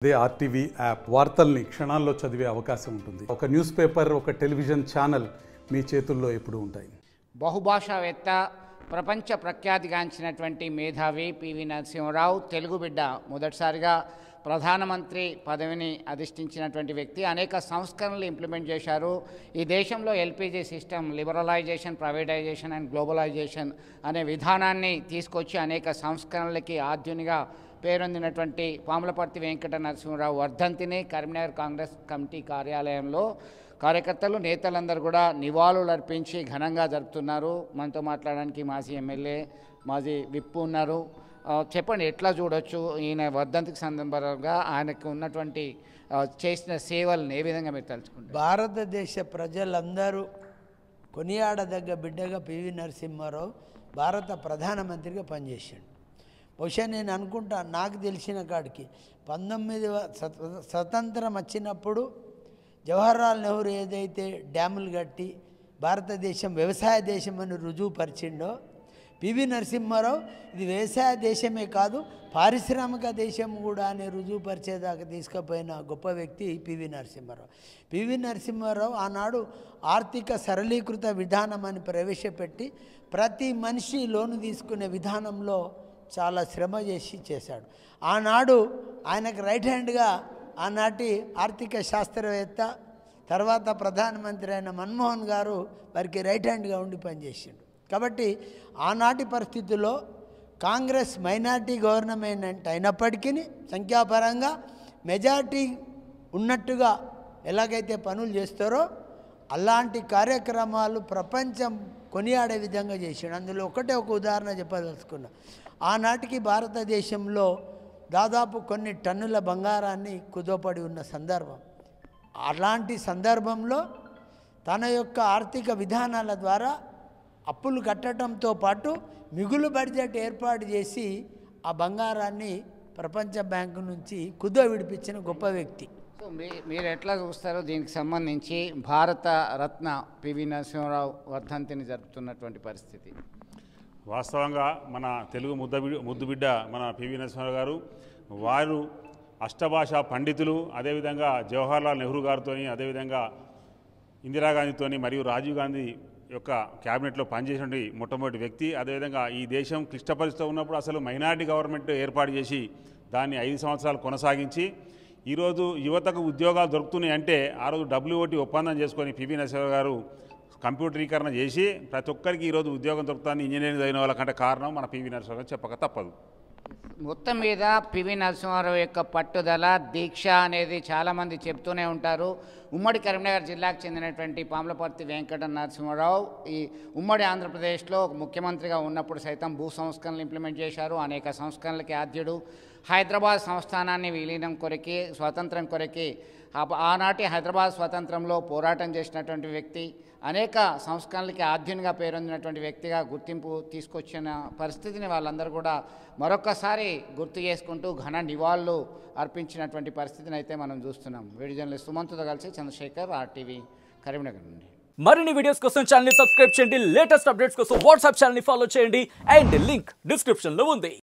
అదే RTV app వార్తల్ని క్షణాల్లో చదివే అవకాశం ఉంటుంది. ఒక న్యూస్ పేపర్, ఒక టెలివిజన్ ఛానల్ మీ చేతుల్లో ఎప్పుడూ ఉంటాయి. బహుభాషావేత్త, ప్రపంచ ప్రఖ్యాతిగాంచినటువంటి మేధావి పివి నరసింహారావు తెలుగు బిడ్డ. మొదటిసారిగా ప్రధానమంత్రి పదవిని అధిష్ఠించినటువంటి వ్యక్తి. అనేక సంస్కరణలు ఇంప్లిమెంట్ చేశారు. ఈ దేశంలో LPG system liberalization, privatization and globalization అనే విధానాన్ని తీసుకొచ్చి అనేక సంస్కరణలకి ఆద్యునిగా పేరొందినటువంటి పాములపర్తి వెంకట నరసింహారావు వర్ధంతిని కరీంనగర్ కాంగ్రెస్ కమిటీ కార్యాలయంలో కార్యకర్తలు, నేతలందరూ కూడా నివాళులు అర్పించి ఘనంగా జరుపుతున్నారు. మనతో మాట్లాడడానికి మాజీ ఎమ్మెల్యే, మాజీ విప్పు ఉన్నారు. చెప్పండి, ఎట్లా చూడొచ్చు ఈయన వర్ధంతికి సందర్భంగా ఆయనకు ఉన్నటువంటి చేసిన సేవలను ఏ విధంగా మీరు తలుచుకుంటారు? భారతదేశ ప్రజలందరూ కొనియాడదగ్గ బిడ్డగా పివి నరసింహారావు భారత ప్రధానమంత్రిగా పనిచేశాడు. బహుశా నేను అనుకుంటా, నాకు తెలిసిన కాడికి 19వ స్వతంత్రం వచ్చినప్పుడు జవహర్లాల్ నెహ్రూ ఏదైతే డ్యాములు కట్టి భారతదేశం వ్యవసాయ దేశం అని రుజువుపరిచిండో, పివి నరసింహారావు ఇది వ్యవసాయ దేశమే కాదు పారిశ్రామిక దేశం కూడా అని రుజువుపరిచేదాకా తీసుకుపోయిన గొప్ప వ్యక్తి పివి నరసింహారావు. పివి నరసింహారావు ఆనాడు ఆర్థిక సరళీకృత విధానం అని ప్రవేశపెట్టి ప్రతి మనిషి లోను తీసుకునే విధానంలో చాలా శ్రమ చేశాడు. ఆనాడు ఆయనకు రైట్ హ్యాండ్గా ఆనాటి ఆర్థిక శాస్త్రవేత్త, తర్వాత ప్రధానమంత్రి అయిన మన్మోహన్ గారు వారికి రైట్ హ్యాండ్గా ఉండి పనిచేసిండు. కాబట్టి ఆనాటి పరిస్థితుల్లో కాంగ్రెస్ మైనార్టీ గవర్నమెంట్ అయినప్పటికీ సంఖ్యాపరంగా మెజార్టీ ఉన్నట్టుగా ఎలాగైతే పనులు చేస్తారో అలాంటి కార్యక్రమాలు ప్రపంచం కొనియాడే విధంగా చేసాడు. అందులో ఒక ఉదాహరణ చెప్పదలుచుకున్నా. ఆనాటికి భారతదేశంలో దాదాపు కొన్ని టన్నుల బంగారాన్ని కుదోపడి ఉన్న సందర్భం. అలాంటి సందర్భంలో తన యొక్క ఆర్థిక విధానాల ద్వారా అప్పులు కట్టడంతో పాటు మిగులు బడ్జెట్ ఏర్పాటు చేసి ఆ బంగారాన్ని ప్రపంచ బ్యాంకు నుంచి కుదో విడిపించిన గొప్ప వ్యక్తి. సో మీరు ఎట్లా చూస్తారో దీనికి సంబంధించి భారత రత్న పివి నరసింహారావు వర్ధంతిని జరుపుతున్నటువంటి పరిస్థితి? వాస్తవంగా మన తెలుగు ముద్దుబిడ్డ మన పివి నరసింహారావు గారు, వారు అష్టభాషా పండితులు. అదేవిధంగా జవహర్లాల్ నెహ్రూ గారితో, అదేవిధంగా ఇందిరాగాంధీతో మరియు రాజీవ్ గాంధీ యొక్క క్యాబినెట్లో పనిచేసినటువంటి మొట్టమొదటి వ్యక్తి. అదేవిధంగా ఈ దేశం క్లిష్ట పరిస్థితిలో ఉన్నప్పుడు అసలు మైనారిటీ గవర్నమెంట్ ఏర్పాటు చేసి దాన్ని 5 సంవత్సరాలు కొనసాగించి ఈరోజు యువతకు ఉద్యోగాలు దొరుకుతున్నాయి అంటే ఆ రోజు WOT ఒప్పందం చేసుకొని పివి నరసింహారావు గారు కంప్యూటరీకరణ చేసి ప్రతి ఒక్కరికి ఈరోజు ఉద్యోగం దొరుకుతాన్ని ఇంజనీరింగ్ చదివిన వాళ్ళకంటే కారణం మన పివి నరసింహారావు చెప్పక తప్పదు. మొత్తం మీద పివి నరసింహారావు యొక్క పట్టుదల, దీక్ష అనేది చాలామంది చెప్తూనే ఉంటారు. ఉమ్మడి కరీంనగర్ జిల్లాకు చెందినటువంటి పాములపర్తి వెంకట నరసింహారావు ఈ ఉమ్మడి ఆంధ్రప్రదేశ్లో ముఖ్యమంత్రిగా ఉన్నప్పుడు సైతం భూ సంస్కరణలు ఇంప్లిమెంట్ చేశారు. అనేక సంస్కరణలకి ఆద్యుడు. హైదరాబాద్ సంస్థానాన్ని విలీనం కొరకి, స్వాతంత్రం కొరకి ఆనాటి హైదరాబాద్ స్వాతంత్రంలో పోరాటం చేసినటువంటి వ్యక్తి. అనేక సంస్కరణలకి ఆద్యునిగా పేరొందినటువంటి వ్యక్తిగా గుర్తింపు తీసుకొచ్చిన పరిస్థితిని వాళ్ళందరూ కూడా మరొకసారి గుర్తు చేసుకుంటూ ఘన నివాళులు అర్పించినటువంటి పరిస్థితిని అయితే మనం చూస్తున్నాం. వీడియో జర్నలిస్ట్ సుమంతుతో కలిసి చంద్రశేఖర్, RTV కరీంనగర్ నుండి. మరిన్ని వీడియోస్ కోసం ఛానల్ ని సబ్స్క్రైబ్ చేయండి. లేటెస్ట్ అప్డేట్స్ కోసం వాట్సాప్ ఛానల్ ని ఫాలో చేయండి. అండ్ లింక్ డిస్క్రిప్షన్ లో ఉంది.